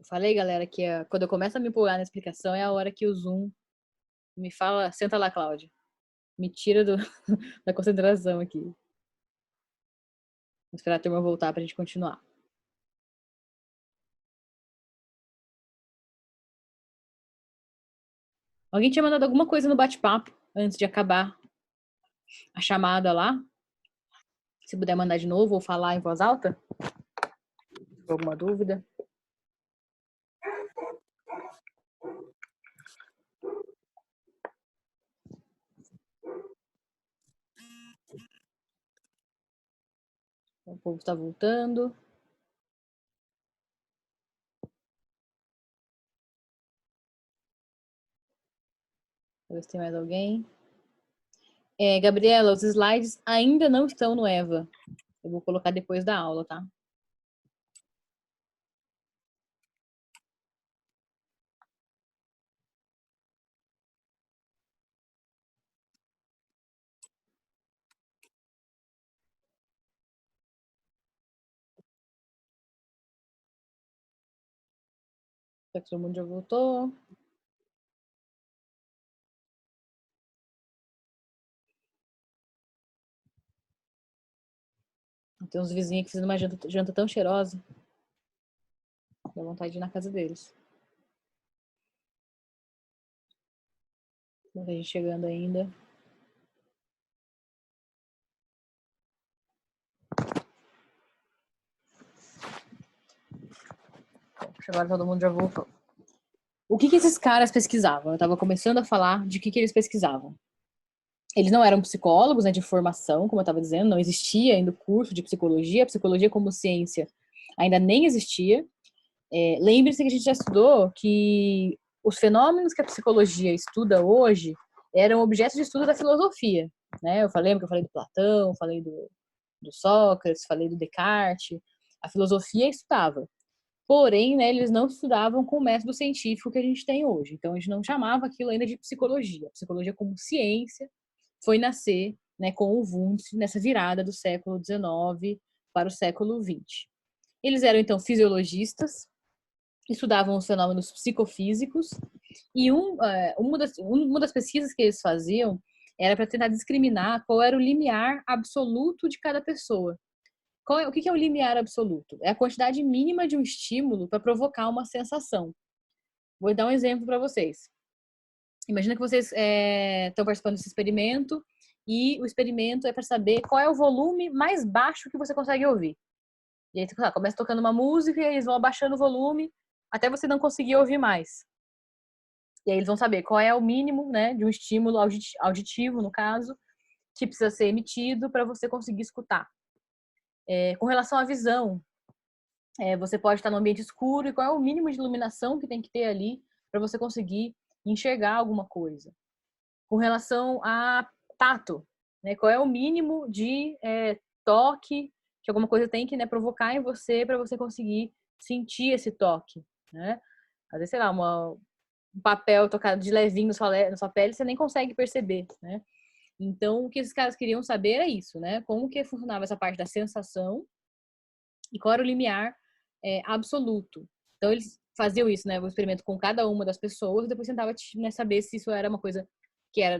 Eu falei, galera, que quando eu começo a me empolgar na explicação é a hora que o Zoom me fala, senta lá, Cláudia. Me tira da concentração aqui. Vou esperar a turma voltar pra gente continuar. Alguém tinha mandado alguma coisa no bate-papo antes de acabar a chamada lá? Se puder mandar de novo ou falar em voz alta? Alguma dúvida? O povo está voltando. Vou ver se tem mais alguém. Gabriela, os slides ainda não estão no Eva. Eu vou colocar depois da aula, tá? Será que todo mundo já voltou? Tem uns vizinhos que fazem uma janta tão cheirosa. Dá vontade de ir na casa deles. Muita gente chegando ainda. Agora todo mundo já voltou. O que esses caras pesquisavam? Eu estava começando a falar de que eles pesquisavam. Eles não eram psicólogos, né, de formação, como eu estava dizendo, não existia ainda o curso de psicologia. A psicologia como ciência ainda nem existia. Lembre-se que a gente já estudou que os fenômenos que a psicologia estuda hoje eram objetos de estudo da filosofia. Né? Eu falei do Platão, falei do Sócrates, falei do Descartes. A filosofia estudava. Porém, né, eles não estudavam com o método científico que a gente tem hoje. Então, a gente não chamava aquilo ainda de psicologia. A psicologia como ciência foi nascer, né, com o Wundt nessa virada do século XIX para o século XX. Eles eram, então, fisiologistas, estudavam os fenômenos psicofísicos, e uma das pesquisas que eles faziam era para tentar discriminar qual era o limiar absoluto de cada pessoa. O que é o limiar absoluto? É a quantidade mínima de um estímulo para provocar uma sensação. Vou dar um exemplo para vocês. Imagina que vocês estão participando desse experimento e o experimento é para saber qual é o volume mais baixo que você consegue ouvir. E aí você começa tocando uma música e eles vão abaixando o volume até você não conseguir ouvir mais. E aí eles vão saber qual é o mínimo, né, de um estímulo auditivo, no caso, que precisa ser emitido para você conseguir escutar. Com relação à visão, você pode estar no ambiente escuro e qual é o mínimo de iluminação que tem que ter ali para você conseguir enxergar alguma coisa. Com relação a tato, né, qual é o mínimo de toque que alguma coisa tem que, né, provocar em você para você conseguir sentir esse toque, né? Às vezes, sei lá, um papel tocado de levinho na sua pele, você nem consegue perceber, né? Então, o que esses caras queriam saber era isso, né? Como que funcionava essa parte da sensação e qual era o limiar absoluto. Então, eles faziam isso, né? O experimento com cada uma das pessoas, depois tentava, né, saber se isso era uma coisa que era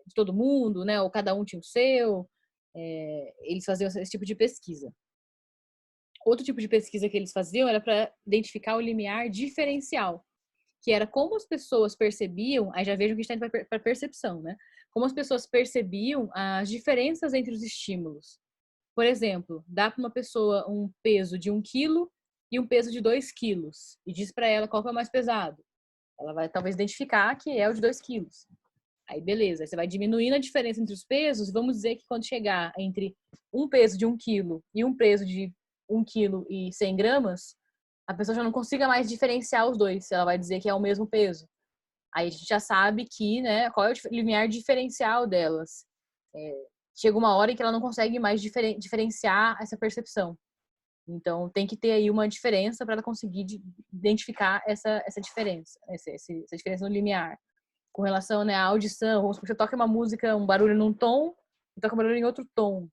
de todo mundo, né? Ou cada um tinha o seu. Eles faziam esse tipo de pesquisa. Outro tipo de pesquisa que eles faziam era para identificar o limiar diferencial, que era como as pessoas percebiam, aí já vejam que a gente está indo para percepção, né? Como as pessoas percebiam as diferenças entre os estímulos. Por exemplo, dá para uma pessoa um peso de 1 quilo e um peso de 2 quilos e diz para ela qual que é o mais pesado. Ela vai talvez identificar que é o de 2 quilos. Aí beleza, aí você vai diminuindo a diferença entre os pesos e vamos dizer que quando chegar entre um peso de 1 quilo e um peso de 1 quilo e 100 gramas, a pessoa já não consiga mais diferenciar os dois. Ela vai dizer que é o mesmo peso. Aí a gente já sabe que, né, qual é o limiar diferencial delas. Chega uma hora em que ela não consegue mais diferenciar essa percepção. Então, tem que ter aí uma diferença para ela conseguir identificar essa diferença, essa diferença no limiar. Com relação, né, à audição, vamos supor que você toca uma música, um barulho num tom, e toca um barulho em outro tom.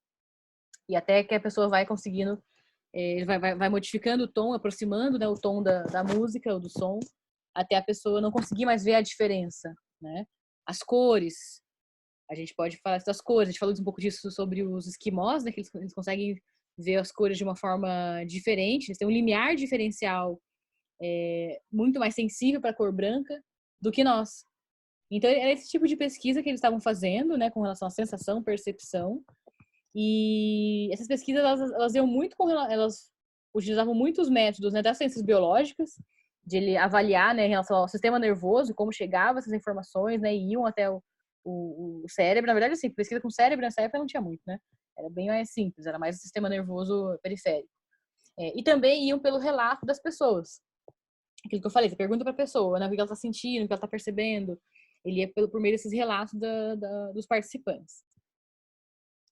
E até que a pessoa vai conseguindo Ele vai modificando o tom, aproximando, né, o tom da música ou do som, até a pessoa não conseguir mais ver a diferença, né? As cores, a gente pode falar das cores, a gente falou um pouco disso sobre os esquimós, né, que eles conseguem ver as cores de uma forma diferente, eles têm um limiar diferencial muito mais sensível para a cor branca do que nós. Então, era esse tipo de pesquisa que eles estavam fazendo, né, com relação à sensação, percepção. E essas pesquisas, elas iam muito elas utilizavam muitos métodos, né, das ciências biológicas, de ele avaliar, né, em relação ao sistema nervoso, como chegavam essas informações, né, e iam até o cérebro. Na verdade, assim, pesquisa com cérebro nessa época não tinha muito, né? Era bem mais simples, era mais o sistema nervoso periférico. E também iam pelo relato das pessoas. Aquilo que eu falei, você pergunta para a pessoa, né, o que ela está sentindo, o que ela está percebendo. Ele ia por meio desses relatos dos participantes.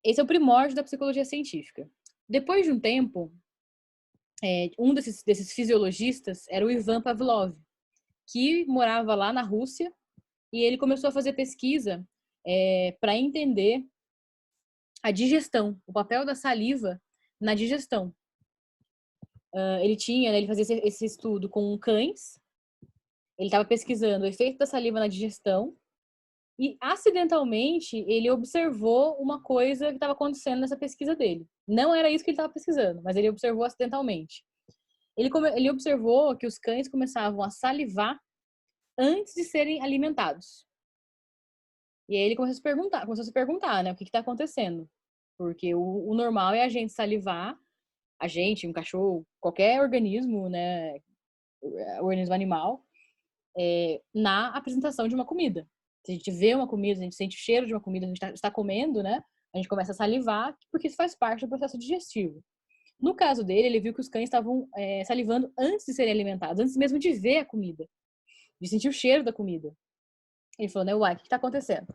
Esse é o primórdio da psicologia científica. Depois de um tempo, um desses fisiologistas era o Ivan Pavlov, que morava lá na Rússia, e ele começou a fazer pesquisa para entender a digestão, o papel da saliva na digestão. Ele fazia esse estudo com cães, ele estava pesquisando o efeito da saliva na digestão, e acidentalmente ele observou uma coisa que estava acontecendo nessa pesquisa dele. Não era isso que ele estava pesquisando, mas ele observou acidentalmente. Ele observou que os cães começavam a salivar antes de serem alimentados. E aí ele começou a se perguntar, né, o que está acontecendo? Porque o normal é a gente salivar, a gente, um cachorro, qualquer organismo, né, organismo animal, na apresentação de uma comida. Se a gente vê uma comida, a gente sente o cheiro de uma comida, a gente está comendo, né, a gente começa a salivar, porque isso faz parte do processo digestivo. No caso dele, ele viu que os cães estavam salivando antes de serem alimentados, antes mesmo de ver a comida, de sentir o cheiro da comida. Ele falou, né, uai, o que está acontecendo?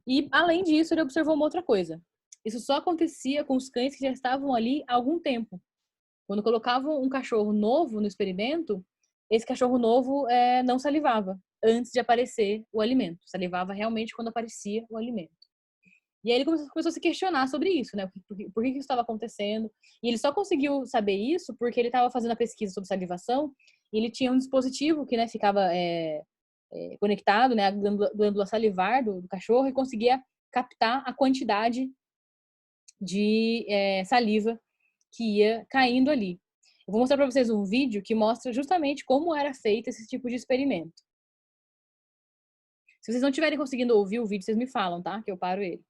E, além disso, ele observou uma outra coisa. Isso só acontecia com os cães que já estavam ali há algum tempo. Quando colocavam um cachorro novo no experimento, esse cachorro novo não salivava antes de aparecer o alimento. Salivava realmente quando aparecia o alimento. E aí ele começou a se questionar sobre isso, né? Por que isso estava acontecendo? E ele só conseguiu saber isso porque ele estava fazendo a pesquisa sobre salivação e ele tinha um dispositivo que, né, ficava conectado, né, à glândula salivar do cachorro e conseguia captar a quantidade de saliva que ia caindo ali. Eu vou mostrar para vocês um vídeo que mostra justamente como era feito esse tipo de experimento. Se vocês não estiverem conseguindo ouvir o vídeo, vocês me falam, tá? Que eu paro ele.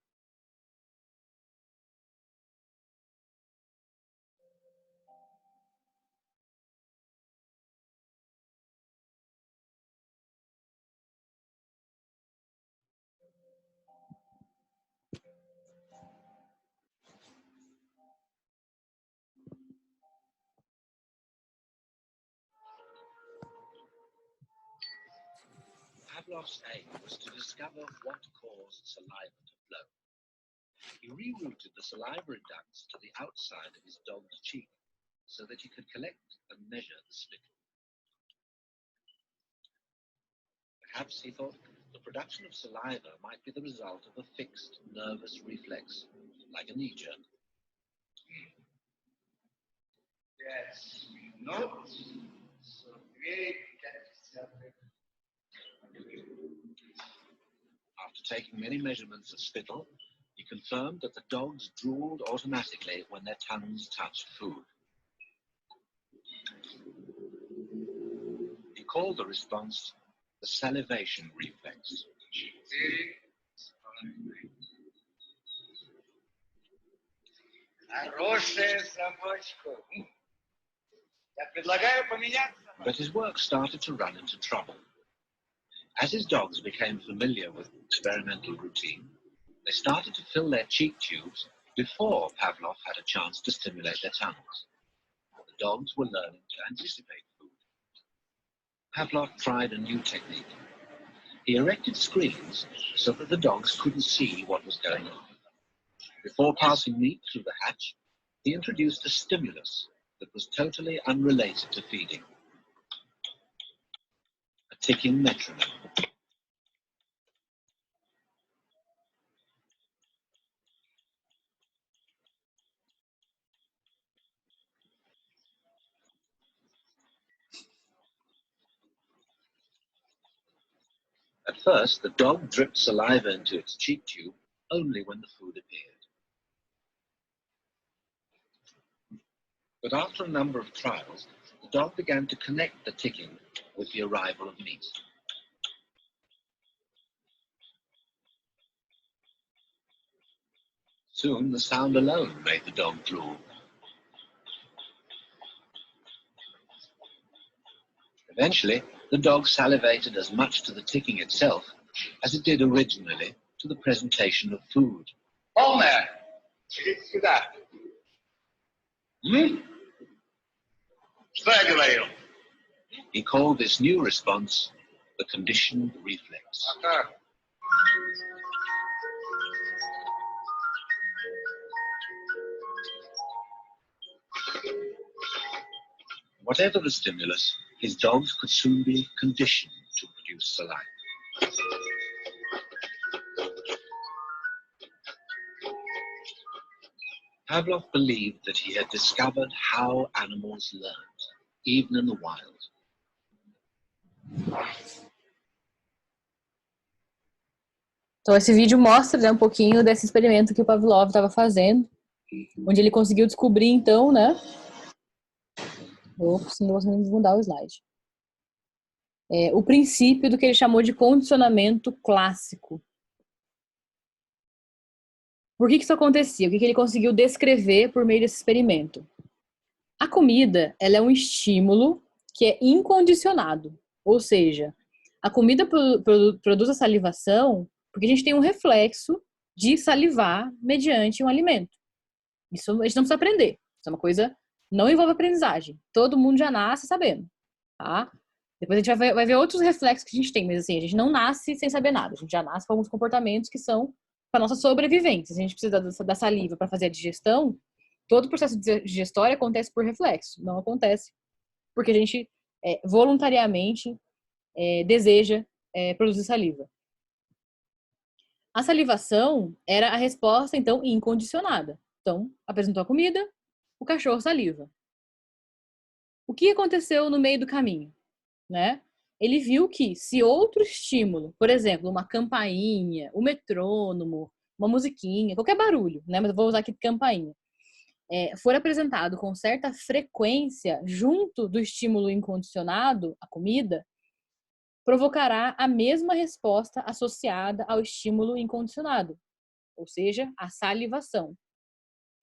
Pavlov's aim was to discover what caused saliva to flow. He rerouted the salivary ducts to the outside of his dog's cheek so that he could collect and measure the spittle. Perhaps, he thought, the production of saliva might be the result of a fixed nervous reflex, like a knee jerk. Yes, not so great. After taking many measurements of spittle, he confirmed that the dogs drooled automatically when their tongues touched food. He called the response the salivation reflex. Хорошая собачка. Я предлагаю поменяться. But his work started to run into trouble. As his dogs became familiar with experimental routine, they started to fill their cheek tubes before Pavlov had a chance to stimulate their tongues. The dogs were learning to anticipate food. Pavlov tried a new technique. He erected screens so that the dogs couldn't see what was going on. Before passing meat through the hatch, he introduced a stimulus that was totally unrelated to feeding. A ticking metronome. first, the dog dripped saliva into its cheek tube only when the food appeared. But after a number of trials, the dog began to connect the ticking with the arrival of meat. Soon, the sound alone made the dog drool. Eventually, the dog salivated as much to the ticking itself as it did originally to the presentation of food. Homer, иди сюда. Что я говорил? He called this new response the conditioned reflex. Ага. Whatever the stimulus, his dogs could soon be conditioned to produce saliva. Pavlov believed that he had discovered how animals learned, even in the wild. Então, esse vídeo mostra, né, um pouquinho desse experimento que o Pavlov estava fazendo, onde ele conseguiu descobrir, então, né? Ops, não vou mudar o slide. O princípio do que ele chamou de condicionamento clássico. Por que isso acontecia? O que ele conseguiu descrever por meio desse experimento? A comida, ela é um estímulo que é incondicionado. Ou seja, a comida produz a salivação porque a gente tem um reflexo de salivar mediante um alimento. Isso a gente não precisa aprender. Isso é uma coisa, não envolve aprendizagem. Todo mundo já nasce sabendo, tá? Depois a gente vai ver outros reflexos que a gente tem, mas assim, a gente não nasce sem saber nada. A gente já nasce com alguns comportamentos que são para nossa sobrevivência. Se a gente precisa da saliva para fazer a digestão, todo o processo digestório acontece por reflexo. Não acontece porque a gente voluntariamente deseja produzir saliva. A salivação era a resposta, então, incondicionada. Então, apresentou a comida, o cachorro saliva. O que aconteceu no meio do caminho? Né? Ele viu que se outro estímulo, por exemplo, uma campainha, um metrônomo, uma musiquinha, qualquer barulho, né? Mas eu vou usar aqui campainha, for apresentado com certa frequência junto do estímulo incondicionado, a comida, provocará a mesma resposta associada ao estímulo incondicionado, ou seja, a salivação.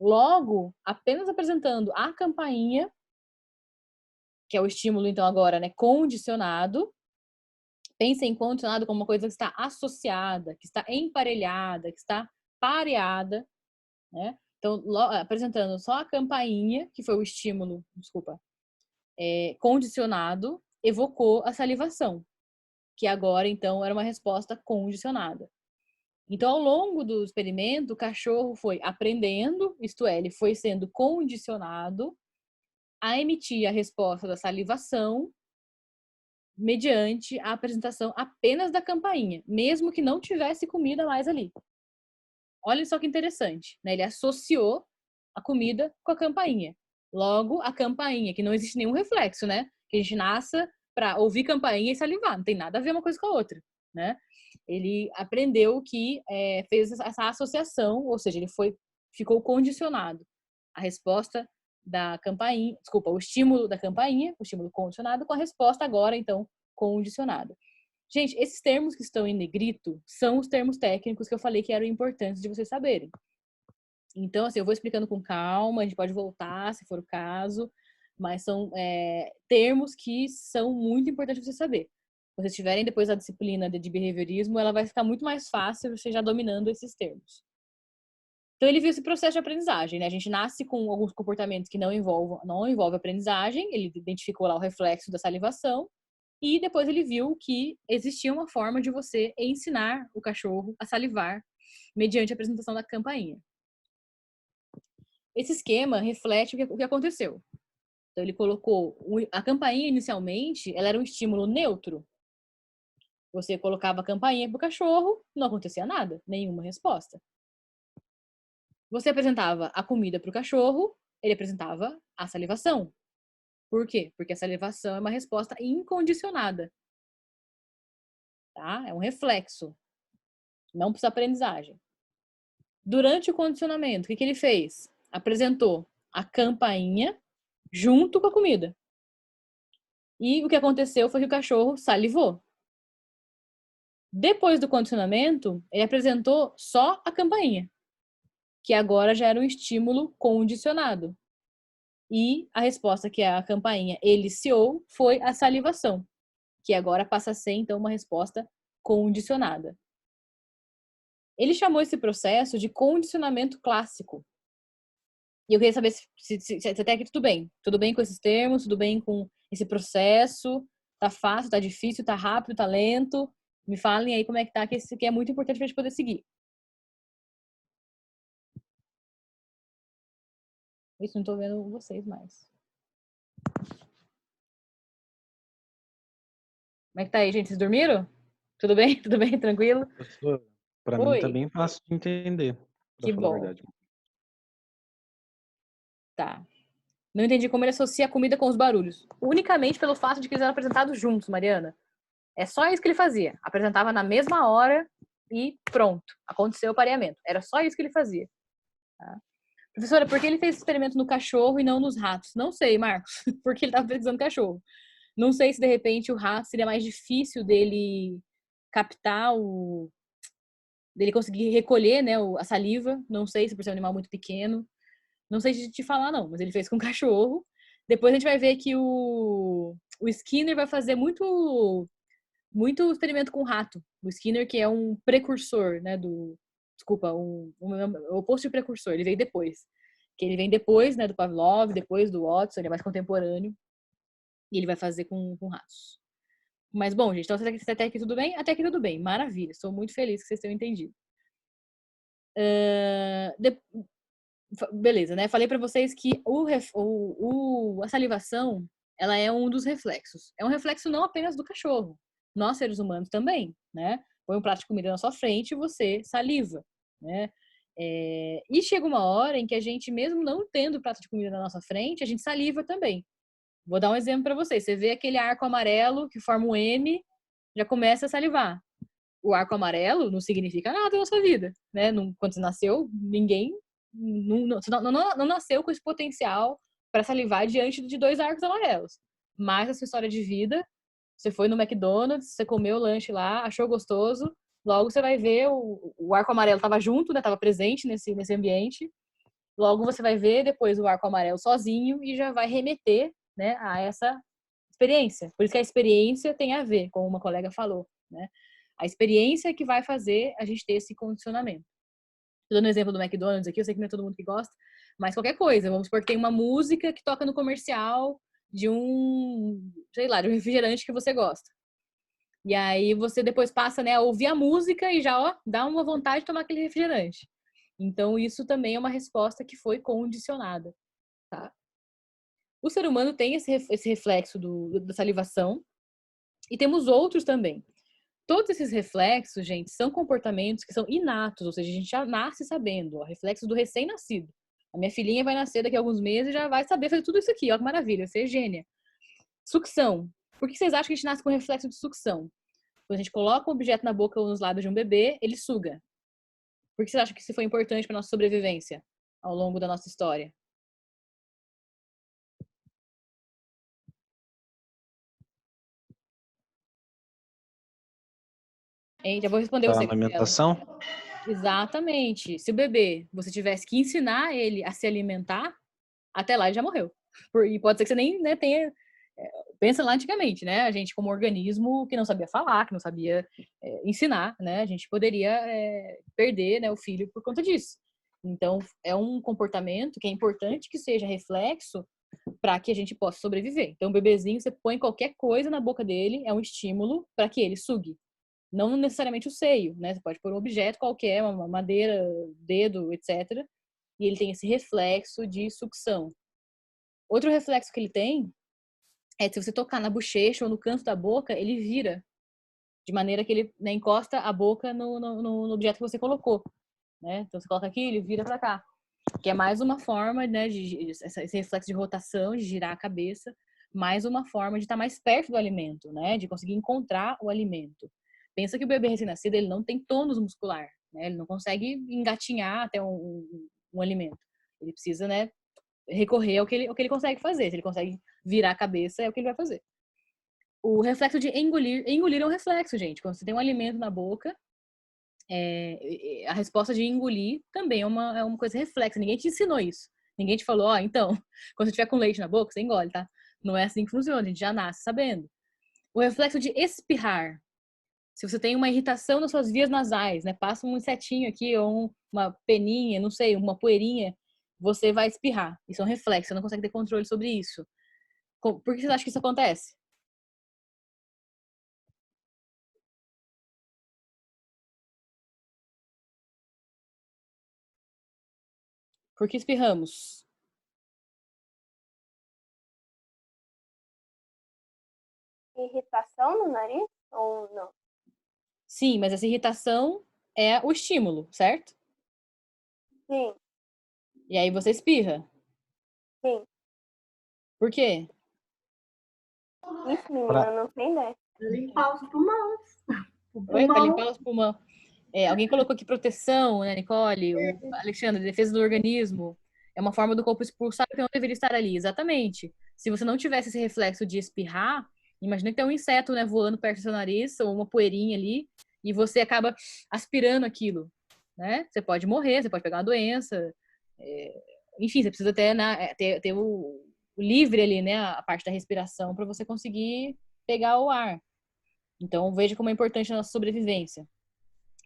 Logo, apenas apresentando a campainha, que é o estímulo, então, agora, né, condicionado. Pense em condicionado como uma coisa que está associada, que está emparelhada, que está pareada, né? Então, apresentando só a campainha, que foi o estímulo, condicionado, evocou a salivação, que agora, então, era uma resposta condicionada. Então, ao longo do experimento, o cachorro foi aprendendo, isto é, ele foi sendo condicionado a emitir a resposta da salivação mediante a apresentação apenas da campainha, mesmo que não tivesse comida mais ali. Olha só que interessante, né? Ele associou a comida com a campainha. Logo, a campainha, que não existe nenhum reflexo, né? Que a gente nasça para ouvir campainha e salivar, não tem nada a ver uma coisa com a outra, né? Ele aprendeu que fez essa associação, ou seja, ele ficou condicionado. A resposta da campainha, o estímulo da campainha, o estímulo condicionado, com a resposta agora, então, condicionada. Gente, esses termos que estão em negrito são os termos técnicos que eu falei que eram importantes de vocês saberem. Então, assim, eu vou explicando com calma, a gente pode voltar, se for o caso, mas são termos que são muito importantes de vocês saberem. Se vocês tiverem depois a disciplina de behaviorismo, ela vai ficar muito mais fácil você já dominando esses termos. Então, ele viu esse processo de aprendizagem, né? A gente nasce com alguns comportamentos que não envolve aprendizagem, ele identificou lá o reflexo da salivação, e depois ele viu que existia uma forma de você ensinar o cachorro a salivar mediante a apresentação da campainha. Esse esquema reflete o que aconteceu. Então, ele colocou a campainha inicialmente, ela era um estímulo neutro. Você colocava a campainha para o cachorro, não acontecia nada, nenhuma resposta. Você apresentava a comida para o cachorro, ele apresentava a salivação. Por quê? Porque a salivação é uma resposta incondicionada. tá? É um reflexo, não precisa aprendizagem. Durante o condicionamento, o que ele fez? Apresentou a campainha junto com a comida. E o que aconteceu foi que o cachorro salivou. Depois do condicionamento, ele apresentou só a campainha, que agora já era um estímulo condicionado. E a resposta que a campainha eliciou foi a salivação, que agora passa a ser, então, uma resposta condicionada. Ele chamou esse processo de condicionamento clássico. E eu queria saber se até aqui tudo bem. Tudo bem com esses termos, tudo bem com esse processo? Tá fácil, tá difícil, tá rápido, tá lento? Me falem aí como é que tá, que esse aqui é muito importante pra gente poder seguir. Isso, não tô vendo vocês mais. Como é que tá aí, gente? Vocês dormiram? Tudo bem? Tudo bem? Tranquilo? Professor, pra mim tá Oi, bem fácil de entender, pra que falar a bom. verdade. Tá. Não entendi como ele associa a comida com os barulhos. Unicamente pelo fato de que eles eram apresentados juntos, Mariana. É só isso que ele fazia. Apresentava na mesma hora e pronto. Aconteceu o pareamento. Era só isso que ele fazia. Tá? Professora, por que ele fez esse experimento no cachorro e não nos ratos? Não sei, Marcos. Porque ele estava pesquisando cachorro. Não sei se de repente o rato seria mais difícil dele captar dele conseguir recolher, né, a saliva. Não sei se por ser um animal muito pequeno. Não sei de te falar, não, mas ele fez com cachorro. Depois a gente vai ver que o Skinner vai fazer muito experimento com rato. O Skinner, que é um precursor, né, desculpa, o oposto de precursor, ele veio depois. Que ele vem depois, né, do Pavlov, depois do Watson, ele é mais contemporâneo. E ele vai fazer com ratos. Mas, bom, gente, então até aqui tudo bem? Até aqui tudo bem, maravilha. Estou muito feliz que vocês tenham entendido. Beleza, né? Falei para vocês que a salivação, ela é um dos reflexos. É um reflexo não apenas do cachorro. Nós, seres humanos, também, né? Põe um prato de comida na sua frente e você saliva, né? E chega uma hora em que a gente, mesmo não tendo prato de comida na nossa frente, a gente saliva também. Vou dar um exemplo para vocês. Você vê aquele arco amarelo que forma um M, já começa a salivar. O arco amarelo não significa nada na sua vida, né? Quando você nasceu, ninguém não nasceu com esse potencial para salivar diante de 2 arcos amarelos. Mas a sua história de vida, você foi no McDonald's, você comeu o lanche lá, achou gostoso, logo você vai ver o arco amarelo estava junto, né? Estava presente nesse ambiente. Logo você vai ver depois o arco amarelo sozinho e já vai remeter, né, a essa experiência. Por isso que a experiência tem a ver, como uma colega falou, né? A experiência é que vai fazer a gente ter esse condicionamento. Tô dando o exemplo do McDonald's aqui, eu sei que não é todo mundo que gosta, mas qualquer coisa. Vamos supor que tem uma música que toca no comercial de sei lá, de um refrigerante que você gosta. E aí você depois passa, né, a ouvir a música e já, ó, dá uma vontade de tomar aquele refrigerante. Então isso também é uma resposta que foi condicionada, tá? O ser humano tem esse reflexo da salivação e temos outros também. Todos esses reflexos, gente, são comportamentos que são inatos, ou seja, a gente já nasce sabendo, ó, reflexos do recém-nascido. A minha filhinha vai nascer daqui a alguns meses e já vai saber fazer tudo isso aqui, ó, que maravilha, ser gênia. Sucção. Por que vocês acham que a gente nasce com reflexo de sucção? Quando a gente coloca um objeto na boca ou nos lábios de um bebê, ele suga. Por que vocês acham que isso foi importante para nossa sobrevivência ao longo da nossa história? Hein? Já vou responder Da você, Gabriela. amamentação? Exatamente. Se o bebê, você tivesse que ensinar ele a se alimentar, até lá ele já morreu. E pode ser que você nem, né, tenha... Pensa lá antigamente, né? A gente como organismo que não sabia falar, que não sabia ensinar, né? A gente poderia perder, né, o filho por conta disso. Então, é um comportamento que é importante que seja reflexo para que a gente possa sobreviver. Então, o bebezinho, você põe qualquer coisa na boca dele, é um estímulo para que ele sugue. Não necessariamente o seio, né? Você pode pôr um objeto qualquer, uma madeira, dedo, etc. E ele tem esse reflexo de sucção. Outro reflexo que ele tem é que se você tocar na bochecha ou no canto da boca, ele vira. De maneira que ele, né, encosta a boca no objeto que você colocou. Né? Então você coloca aqui, ele vira para cá. Que é mais uma forma, né, esse reflexo de rotação, de girar a cabeça, mais uma forma de estar mais perto do alimento, né? De conseguir encontrar o alimento. Pensa que o bebê recém-nascido, ele não tem tônus muscular, né? Ele não consegue engatinhar até um alimento. Ele precisa, né, recorrer ao que ele consegue fazer. Se ele consegue virar a cabeça, é o que ele vai fazer. O reflexo de engolir. Engolir é um reflexo, gente. Quando você tem um alimento na boca, a resposta de engolir também é uma coisa reflexa. Ninguém te ensinou isso. Ninguém te falou, então, quando você tiver com leite na boca, você engole, tá? Não é assim que funciona, a gente já nasce sabendo. O reflexo de espirrar. Se você tem uma irritação nas suas vias nasais, né? Passa um insetinho aqui, ou uma peninha, não sei, uma poeirinha, você vai espirrar. Isso é um reflexo, você não consegue ter controle sobre isso. Por que você acha que isso acontece? Por que espirramos? Irritação no nariz ou não? Sim, mas essa irritação é o estímulo, certo? Sim, E aí você espirra. sim. Por quê? Isso, menina, Pra- não tem ideia. Limpar os pulmões. O Oi, para pulmão. limpar os pulmões. Alguém colocou aqui proteção, né, Nicole? O Alexandre, defesa do organismo. É uma forma do corpo expulsar o que não deveria estar ali. Exatamente. Se você não tivesse esse reflexo de espirrar, imagina que tem um inseto, né, voando perto do seu nariz, ou uma poeirinha ali, e você acaba aspirando aquilo, né? Você pode morrer, você pode pegar uma doença. Enfim, você precisa ter o livre ali, né, a parte da respiração, para você conseguir pegar o ar. Então, veja como é importante a nossa sobrevivência.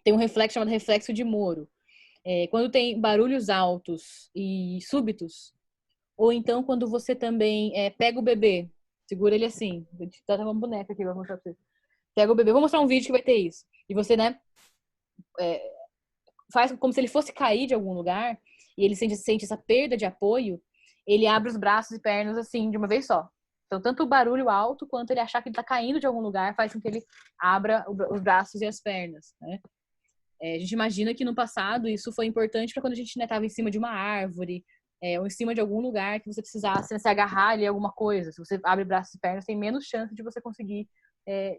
Tem um reflexo chamado reflexo de Moro. Quando tem barulhos altos e súbitos, ou então quando você também pega o bebê, segura ele assim, vou te dar uma boneca aqui, vou mostrar pra você. Pega o bebê, vou mostrar um vídeo que vai ter isso. E você, né, faz como se ele fosse cair de algum lugar, e ele sente essa perda de apoio, ele abre os braços e pernas assim, de uma vez só. Então, tanto o barulho alto, quanto ele achar que ele tá caindo de algum lugar, faz com que ele abra os braços e as pernas, né? A gente imagina que no passado isso foi importante para quando a gente estava em cima de uma árvore, ou em cima de algum lugar que você precisasse, né, se agarrar ali a alguma coisa. Se você abre braços e pernas, tem menos chance de você conseguir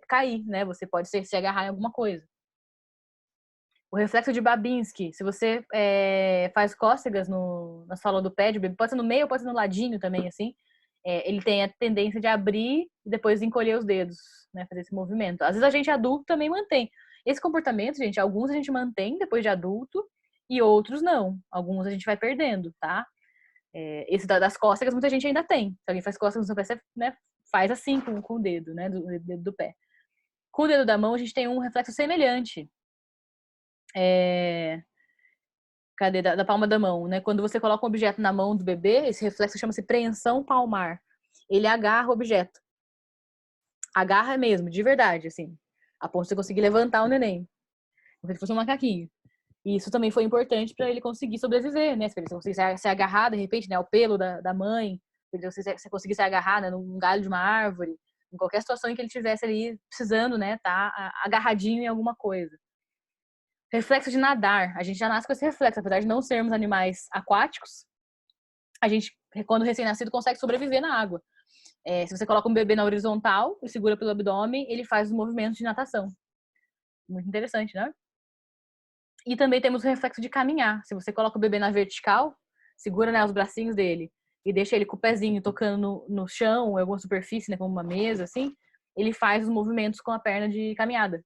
cair, né? Você pode se agarrar em alguma coisa. O reflexo de Babinski, se você faz cócegas na sola do pé, pode ser no meio ou pode ser no ladinho também, assim, ele tem a tendência de abrir e depois encolher os dedos, né? Fazer esse movimento. Às vezes a gente adulto também mantém. Esse comportamento, gente, alguns a gente mantém depois de adulto e outros não. Alguns a gente vai perdendo, tá? Esse das cócegas muita gente ainda tem. Se alguém faz cócegas no seu pé, você, né, faz assim com o dedo, né? Do dedo do pé. Com o dedo da mão, a gente tem um reflexo semelhante. Cadê? Da palma da mão, né? Quando você coloca um objeto na mão do bebê, esse reflexo chama-se preensão palmar. Ele agarra o objeto. Agarra mesmo, de verdade, assim. A ponto de você conseguir levantar o neném. Como se ele fosse um macaquinho. E isso também foi importante para ele conseguir sobreviver, né? Se ele conseguir se agarrar, de repente, né, ao pelo da mãe, se ele conseguir se agarrar, né, num galho de uma árvore, em qualquer situação em que ele estivesse ali precisando, né, tá agarradinho em alguma coisa. Reflexo de nadar. A gente já nasce com esse reflexo, apesar de não sermos animais aquáticos, a gente, quando recém-nascido, consegue sobreviver na água. Se você coloca um bebê na horizontal e segura pelo abdômen, ele faz os movimentos de natação. Muito interessante, né? E também temos o reflexo de caminhar. Se você coloca o bebê na vertical, segura, né, os bracinhos dele e deixa ele com o pezinho tocando no chão, ou alguma superfície, né, como uma mesa, assim, ele faz os movimentos com a perna de caminhada.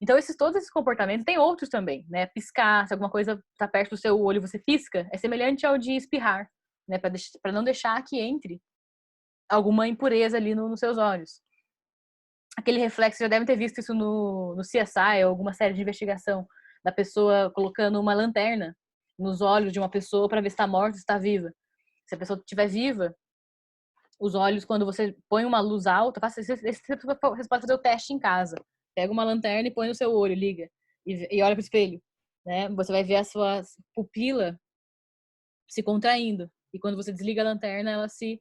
Então, todos esses comportamentos, tem outros também, né? Piscar, se alguma coisa está perto do seu olho, você pisca, é semelhante ao de espirrar, né? Para não deixar que entre alguma impureza ali nos seus olhos. Aquele reflexo, já devem ter visto isso no CSI, ou alguma série de investigação, da pessoa colocando uma lanterna nos olhos de uma pessoa para ver se está morta ou se está viva. Se a pessoa estiver viva, os olhos, quando você põe uma luz alta, você pode fazer o teste em casa. Pega uma lanterna e põe no seu olho, liga, e olha pro espelho, né? Você vai ver a sua pupila se contraindo. E quando você desliga a lanterna, ela se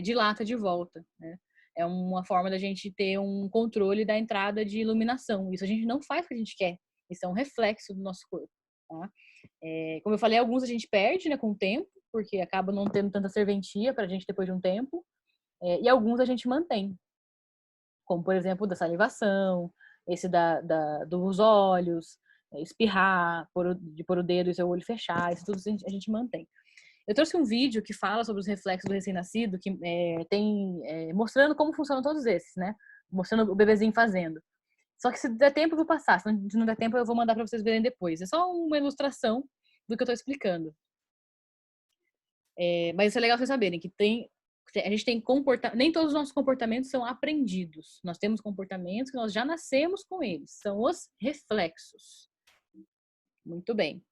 dilata de volta, né? É uma forma da gente ter um controle da entrada de iluminação. Isso a gente não faz porque a gente quer. Isso é um reflexo do nosso corpo, tá? Como eu falei, alguns a gente perde, né, com o tempo, porque acaba não tendo tanta serventia pra gente depois de um tempo. E alguns a gente mantém. Como, por exemplo, da salivação, esse dos olhos, espirrar, de pôr o dedo e seu olho fechar, isso tudo a gente mantém. Eu trouxe um vídeo que fala sobre os reflexos do recém-nascido, que mostrando como funcionam todos esses, né? Mostrando o bebezinho fazendo. Só que se der tempo, eu vou passar. Se não der tempo, eu vou mandar para vocês verem depois. É só uma ilustração do que eu estou explicando. Mas isso é legal vocês saberem, que a gente tem nem todos os nossos comportamentos são aprendidos. Nós temos comportamentos que nós já nascemos com eles. São os reflexos. Muito bem.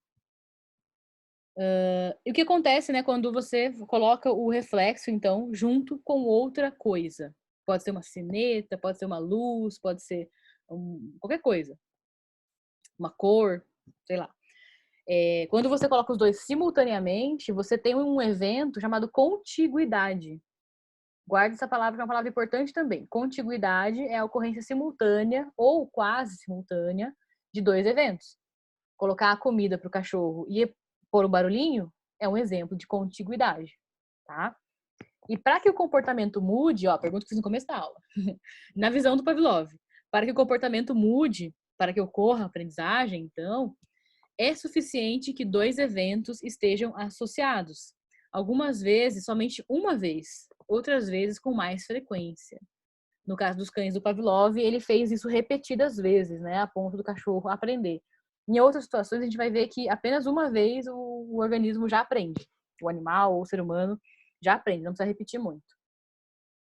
E o que acontece, né, quando você coloca o reflexo, então, junto com outra coisa? Pode ser uma sineta, pode ser uma luz, pode ser qualquer coisa. Uma cor, sei lá. Quando você coloca os dois simultaneamente, você tem um evento chamado contiguidade. Guarde essa palavra, que é uma palavra importante também. Contiguidade é a ocorrência simultânea ou quase simultânea de dois eventos. Colocar a comida para o cachorro e pôr o barulhinho é um exemplo de contiguidade, tá? E para que o comportamento mude, ó, pergunta que fiz no começo da aula, na visão do Pavlov, para que o comportamento mude, para que ocorra a aprendizagem, então, é suficiente que dois eventos estejam associados. Algumas vezes, somente uma vez, outras vezes com mais frequência. No caso dos cães do Pavlov, ele fez isso repetidas vezes, né, a ponto do cachorro aprender. Em outras situações, a gente vai ver que apenas uma vez o organismo já aprende. O animal ou o ser humano já aprende, não precisa repetir muito.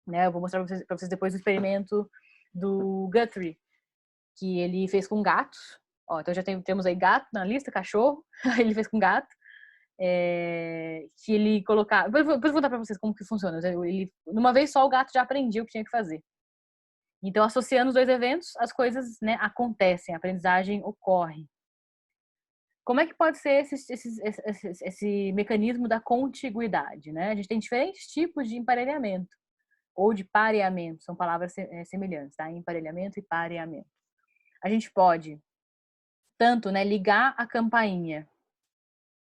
Né, eu vou mostrar para vocês depois o experimento do Guthrie, que ele fez com gatos. Ó, então já temos aí gato na lista, cachorro. Ele fez com gato. Que ele colocar. Depois vou contar para vocês como que funciona. Numa vez só o gato já aprendia o que tinha que fazer. Então, associando os dois eventos, as coisas, né, acontecem, a aprendizagem ocorre. Como é que pode ser esse mecanismo da contiguidade, né? A gente tem diferentes tipos de emparelhamento ou de pareamento, são palavras semelhantes, tá? Emparelhamento e pareamento. A gente pode tanto, né, ligar a campainha.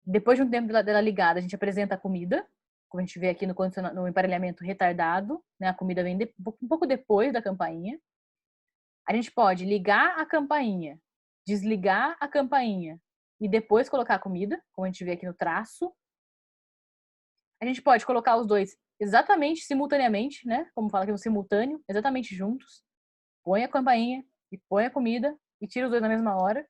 Depois de um tempo dela ligada, a gente apresenta a comida, como a gente vê aqui no emparelhamento retardado, né? A comida vem um pouco depois da campainha. A gente pode ligar a campainha, desligar a campainha e depois colocar a comida, como a gente vê aqui no traço. A gente pode colocar os dois exatamente simultaneamente, né? Como fala aqui no simultâneo, exatamente juntos. Põe a campainha e põe a comida e tira os dois na mesma hora.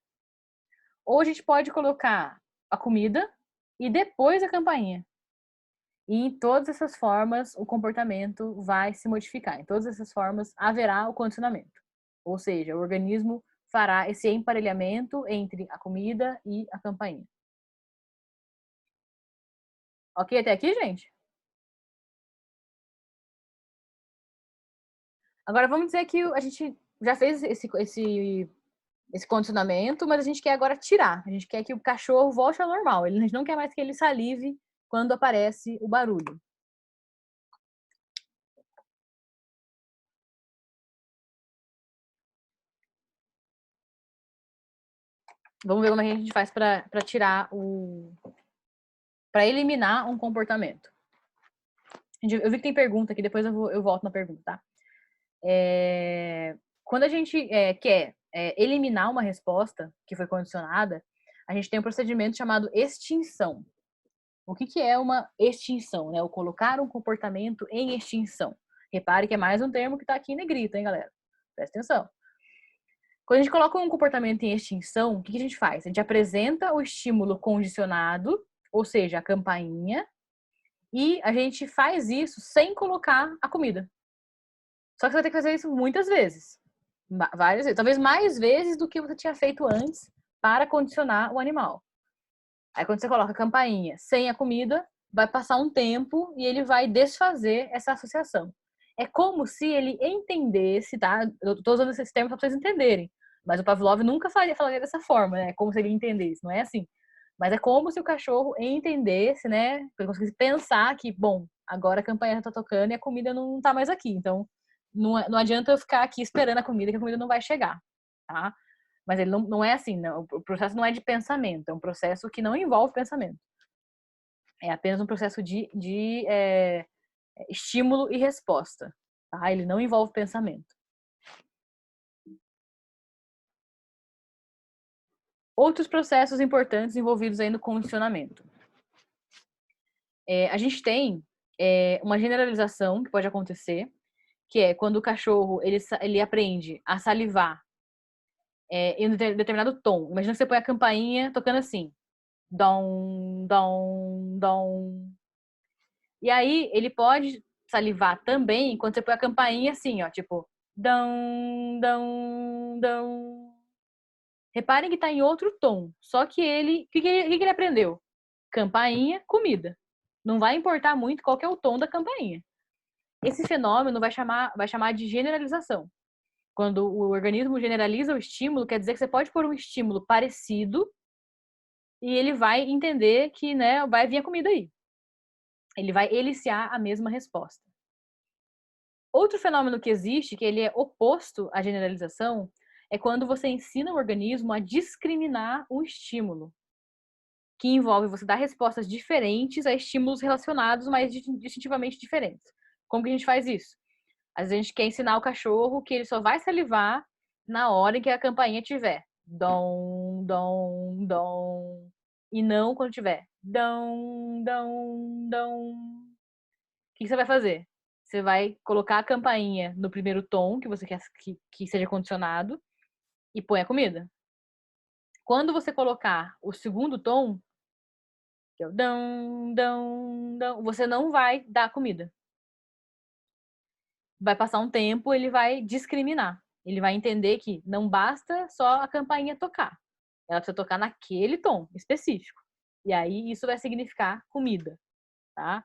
Ou a gente pode colocar a comida e depois a campainha. E em todas essas formas, o comportamento vai se modificar. Em todas essas formas, haverá o condicionamento. Ou seja, o organismo fará esse emparelhamento entre a comida e a campainha. Ok até aqui, gente? Agora vamos dizer que a gente já fez esse condicionamento, mas a gente quer agora tirar. A gente quer que o cachorro volte ao normal. A gente não quer mais que ele salive quando aparece o barulho. Vamos ver como a gente faz para tirar para eliminar um comportamento. Eu vi que tem pergunta aqui, depois eu volto na pergunta, tá? Quando a gente quer eliminar uma resposta que foi condicionada, a gente tem um procedimento chamado extinção. O que é uma extinção, né? O colocar um comportamento em extinção. Repare que é mais um termo que está aqui em negrito, hein, galera? Presta atenção. Quando a gente coloca um comportamento em extinção, o que a gente faz? A gente apresenta o estímulo condicionado, ou seja, a campainha, e a gente faz isso sem colocar a comida. Só que você vai ter que fazer isso muitas vezes. Várias vezes. Talvez mais vezes do que você tinha feito antes para condicionar o animal. Aí quando você coloca a campainha sem a comida, vai passar um tempo e ele vai desfazer essa associação. É como se ele entendesse, tá? Eu tô usando esse termo para vocês entenderem. Mas o Pavlov nunca falaria dessa forma, né? É como se ele entendesse, não é assim. Mas é como se o cachorro entendesse, né? Ele conseguisse pensar que, bom, agora a campainha tá tocando e a comida não tá mais aqui. Então, não adianta eu ficar aqui esperando a comida, que a comida não vai chegar, tá? Mas ele não é assim, não. O processo não é de pensamento, é um processo que não envolve pensamento. É apenas um processo de estímulo e resposta, tá? Ele não envolve pensamento. Outros processos importantes envolvidos aí no condicionamento. A gente tem uma generalização que pode acontecer, que é quando o cachorro ele aprende a salivar em um determinado tom. Imagina que você põe a campainha tocando assim. Dom, dom, dom. E aí ele pode salivar também quando você põe a campainha assim, ó, tipo dom, dom, dom. Reparem que tá em outro tom. Só que o que ele aprendeu? Campainha, comida. Não vai importar muito qual que é o tom da campainha. Esse fenômeno vai chamar de generalização. Quando o organismo generaliza o estímulo, quer dizer que você pode pôr um estímulo parecido e ele vai entender que, né, vai vir a comida aí. Ele vai eliciar a mesma resposta. Outro fenômeno que existe, que ele é oposto à generalização, é quando você ensina o organismo a discriminar o estímulo, que envolve você dar respostas diferentes a estímulos relacionados, mas distintivamente diferentes. Como que a gente faz isso? Às vezes a gente quer ensinar o cachorro que ele só vai salivar na hora em que a campainha tiver dom, dom, dom, e não quando tiver dom, dom, dom. O que você vai fazer? Você vai colocar a campainha no primeiro tom que você quer que seja condicionado e põe a comida. Quando você colocar o segundo tom, que é o dão, dão, dão, você não vai dar comida. Vai passar um tempo, ele vai discriminar. Ele vai entender que não basta só a campainha tocar. Ela precisa tocar naquele tom específico. E aí isso vai significar comida, tá?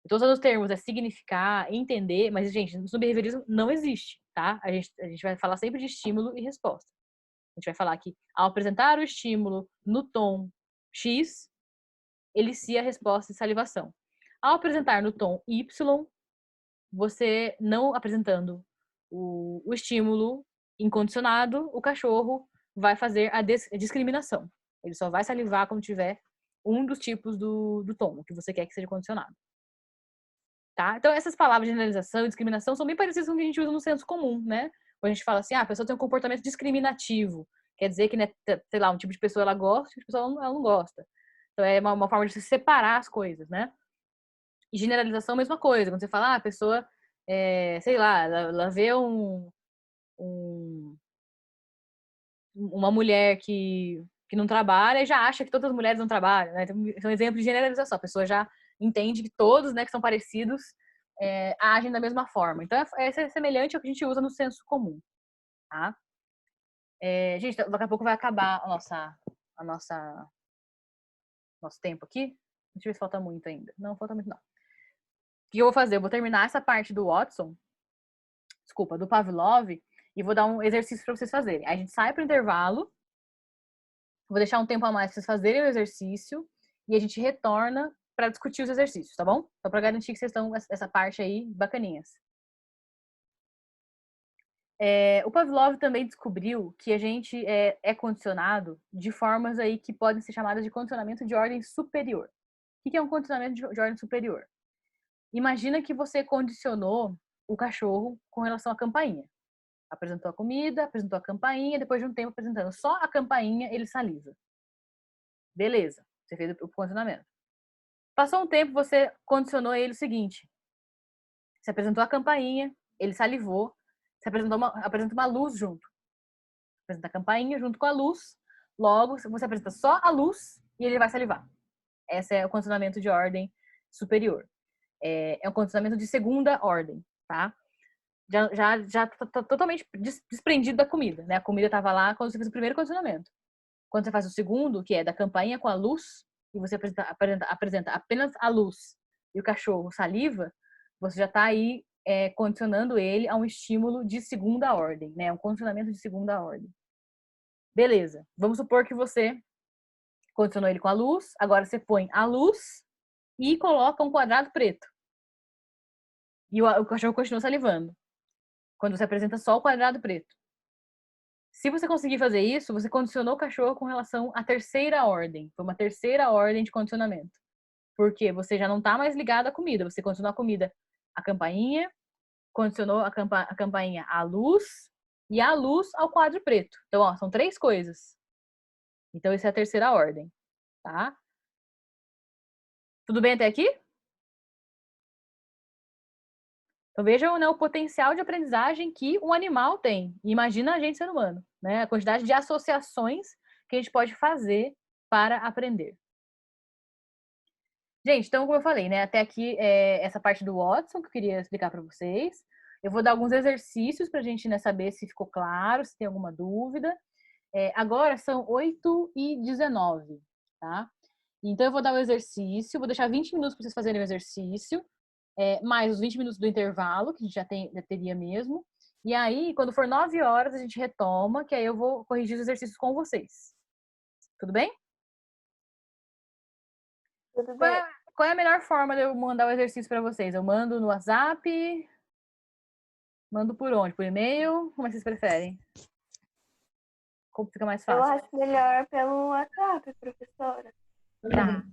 Eu tô usando os termos significar, entender, mas, gente, no subbehaviorismo não existe, tá? A gente vai falar sempre de estímulo e resposta. A gente vai falar que ao apresentar o estímulo no tom X, elicia a resposta de salivação. Ao apresentar no tom Y, você não apresentando o estímulo incondicionado, o cachorro vai fazer a discriminação. Ele só vai salivar quando tiver um dos tipos do tom, que você quer que seja condicionado. Tá? Então, essas palavras de generalização e discriminação são bem parecidas com o que a gente usa no senso comum, né? Quando a gente fala assim, a pessoa tem um comportamento discriminativo. Quer dizer que, né, sei lá, um tipo de pessoa ela gosta, um tipo de pessoa ela não gosta. Então, é uma forma de se separar as coisas, né? E generalização, mesma coisa. Quando você fala, a pessoa, sei lá, ela vê uma mulher que não trabalha e já acha que todas as mulheres não trabalham, né? Então, é um exemplo de generalização. A pessoa já entende que todos, né, que são parecidos, agem da mesma forma. Então, é semelhante ao que a gente usa no senso comum, tá? Gente, daqui a pouco vai acabar nosso tempo aqui. Deixa eu ver se falta muito ainda. Não, falta muito não. O que eu vou fazer? Eu vou terminar essa parte do Watson, do Pavlov, e vou dar um exercício para vocês fazerem. Aí a gente sai para o intervalo, vou deixar um tempo a mais para vocês fazerem o exercício, e a gente retorna para discutir os exercícios, tá bom? Só para garantir que vocês estão essa parte aí bacaninhas. O Pavlov também descobriu que a gente é condicionado de formas aí que podem ser chamadas de condicionamento de ordem superior. O que é um condicionamento de ordem superior? Imagina que você condicionou o cachorro com relação à campainha. Apresentou a comida, apresentou a campainha, depois de um tempo apresentando só a campainha, ele saliva. Beleza, você fez o condicionamento. Passou um tempo, você condicionou ele o seguinte. Você apresentou a campainha, ele salivou, você apresenta uma luz junto. Apresenta a campainha junto com a luz, logo você apresenta só a luz e ele vai salivar. Esse é o condicionamento de ordem superior. É um condicionamento de segunda ordem, tá? Já tá totalmente desprendido da comida, né? A comida estava lá quando você fez o primeiro condicionamento. Quando você faz o segundo, que é da campainha com a luz, e você apresenta apenas a luz e o cachorro saliva, você já está aí condicionando ele a um estímulo de segunda ordem, né? Um condicionamento de segunda ordem. Beleza. Vamos supor que você condicionou ele com a luz, agora você põe a luz e coloca um quadrado preto. E o cachorro continua salivando. Quando você apresenta só o quadrado preto. Se você conseguir fazer isso, você condicionou o cachorro com relação à terceira ordem. Foi uma terceira ordem de condicionamento. Porque você já não está mais ligado à comida. Você condicionou a comida à campainha, condicionou a campainha à luz e a luz ao quadro preto. Então, ó, são 3 coisas. Então, isso é a terceira ordem, tá? Tudo bem até aqui? Então, vejam, né, o potencial de aprendizagem que um animal tem. E imagina a gente, ser humano, né? A quantidade de associações que a gente pode fazer para aprender. Gente, então, como eu falei, né? Até aqui essa parte do Watson que eu queria explicar para vocês. Eu vou dar alguns exercícios para a gente, né, saber se ficou claro, se tem alguma dúvida. Agora são 8h19, tá? Então, eu vou dar o exercício, vou deixar 20 minutos para vocês fazerem o exercício, mais os 20 minutos do intervalo, que a gente já teria mesmo. E aí, quando for 9 horas, a gente retoma, que aí eu vou corrigir os exercícios com vocês. Tudo bem? Tudo bem. Qual é a melhor forma de eu mandar o exercício para vocês? Eu mando no WhatsApp? Mando por onde? Por e-mail? Como é que vocês preferem? Como fica mais Eu fácil? acho melhor pelo WhatsApp, professora. Tá.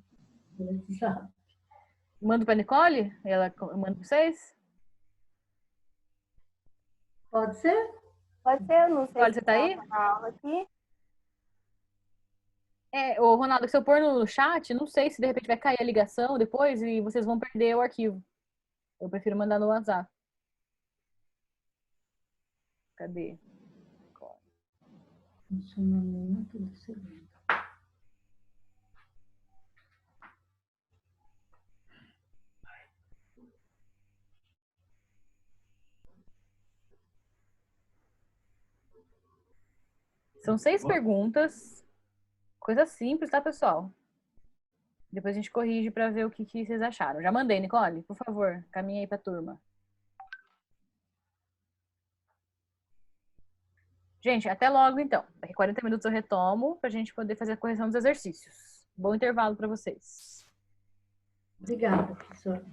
Mando para Nicole? Ela manda para vocês? Pode ser? Pode ser, eu não sei Nicole, se você tá aí? na aula aqui. Ô, Ronaldo, se eu pôr no chat, não sei se de repente vai cair a ligação depois e vocês vão perder o arquivo. Eu prefiro mandar no WhatsApp. Cadê? Funcionamento do segundo. São 6 perguntas. Coisa simples, tá, pessoal? Depois a gente corrige para ver o que vocês acharam. Já mandei, Nicole, por favor, caminha aí para a turma. Gente, até logo então. Daqui 40 minutos eu retomo para a gente poder fazer a correção dos exercícios. Bom intervalo para vocês. Obrigada, professora.